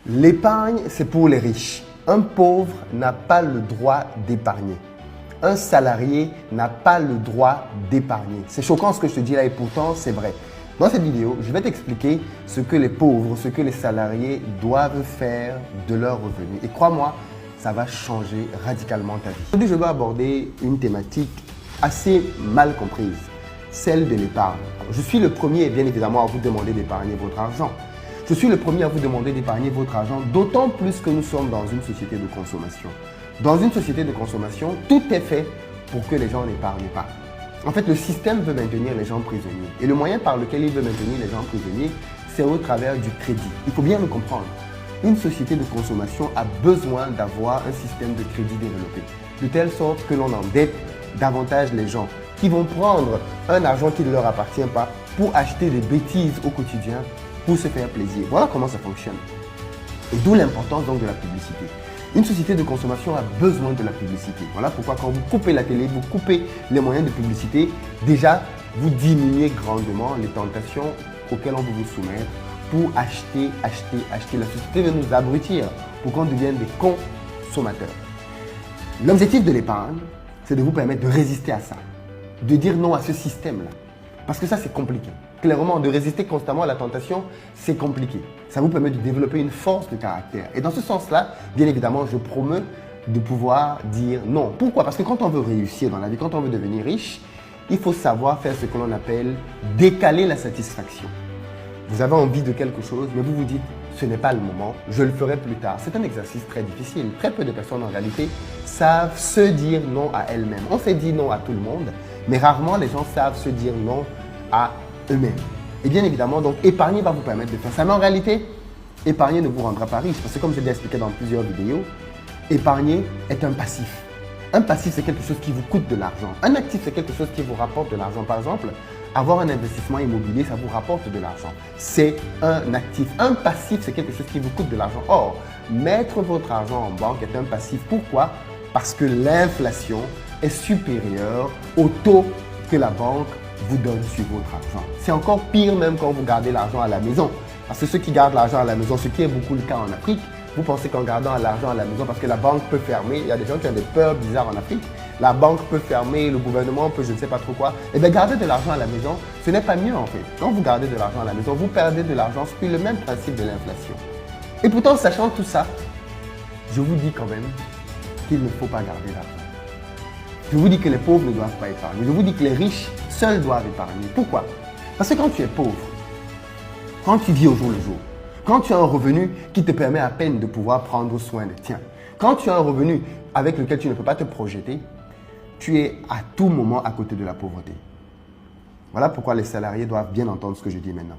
L'épargne, c'est pour les riches. Un pauvre n'a pas le droit d'épargner. Un salarié n'a pas le droit d'épargner. C'est choquant ce que je te dis là et pourtant c'est vrai. Dans cette vidéo, je vais t'expliquer ce que les pauvres, ce que les salariés doivent faire de leurs revenus. Et crois-moi, ça va changer radicalement ta vie. Aujourd'hui, je dois aborder une thématique assez mal comprise, celle de l'épargne. Je suis le premier, bien évidemment, à vous demander d'épargner votre argent. Je suis le premier à vous demander d'épargner votre argent, d'autant plus que nous sommes dans une société de consommation. Dans une société de consommation, tout est fait pour que les gens n'épargnent pas. En fait, le système veut maintenir les gens prisonniers. Et le moyen par lequel il veut maintenir les gens prisonniers, c'est au travers du crédit. Il faut bien le comprendre. Une société de consommation a besoin d'avoir un système de crédit développé, de telle sorte que l'on endette davantage les gens qui vont prendre un argent qui ne leur appartient pas pour acheter des bêtises au quotidien, pour se faire plaisir. Voilà comment ça fonctionne. Et d'où l'importance donc de la publicité. Une société de consommation a besoin de la publicité. Voilà pourquoi quand vous coupez la télé, vous coupez les moyens de publicité, déjà vous diminuez grandement les tentations auxquelles on veut vous soumettre pour acheter. La société veut nous abrutir pour qu'on devienne des consommateurs. L'objectif de l'épargne, c'est de vous permettre de résister à ça, de dire non à ce système-là. Parce que ça, c'est compliqué. Clairement, de résister constamment à la tentation, c'est compliqué. Ça vous permet de développer une force de caractère. Et dans ce sens-là, bien évidemment, je promeux de pouvoir dire non. Pourquoi? Parce que quand on veut réussir dans la vie, quand on veut devenir riche, il faut savoir faire ce que l'on appelle décaler la satisfaction. Vous avez envie de quelque chose, mais vous vous dites, ce n'est pas le moment, je le ferai plus tard. C'est un exercice très difficile. Très peu de personnes en réalité savent se dire non à elles-mêmes. On s'est dit non à tout le monde, mais rarement les gens savent se dire non à eux-mêmes. Et bien évidemment, donc épargner va vous permettre de faire ça. Mais en réalité, épargner ne vous rendra pas riche. Parce que comme je l'ai expliqué dans plusieurs vidéos, épargner est un passif. Un passif, c'est quelque chose qui vous coûte de l'argent. Un actif, c'est quelque chose qui vous rapporte de l'argent. Par exemple, avoir un investissement immobilier, ça vous rapporte de l'argent. C'est un actif. Un passif, c'est quelque chose qui vous coûte de l'argent. Or, mettre votre argent en banque est un passif. Pourquoi? Parce que l'inflation est supérieure au taux que la banque vous donne sur votre argent. C'est encore pire même quand vous gardez l'argent à la maison. Parce que ceux qui gardent l'argent à la maison, ce qui est beaucoup le cas en Afrique, vous pensez qu'en gardant l'argent à la maison, parce que la banque peut fermer, il y a des gens qui ont des peurs bizarres en Afrique, la banque peut fermer, le gouvernement peut je ne sais pas trop quoi. Et bien garder de l'argent à la maison, ce n'est pas mieux en fait. Quand vous gardez de l'argent à la maison, vous perdez de l'argent, c'est le même principe de l'inflation. Et pourtant, sachant tout ça, je vous dis quand même qu'il ne faut pas garder l'argent. Je vous dis que les pauvres ne doivent pas épargner. Je vous dis que les riches seuls doivent épargner. Pourquoi? Parce que quand tu es pauvre, quand tu vis au jour le jour, quand tu as un revenu qui te permet à peine de pouvoir prendre soin des tiens, quand tu as un revenu avec lequel tu ne peux pas te projeter, tu es à tout moment à côté de la pauvreté. Voilà pourquoi les salariés doivent bien entendre ce que je dis maintenant.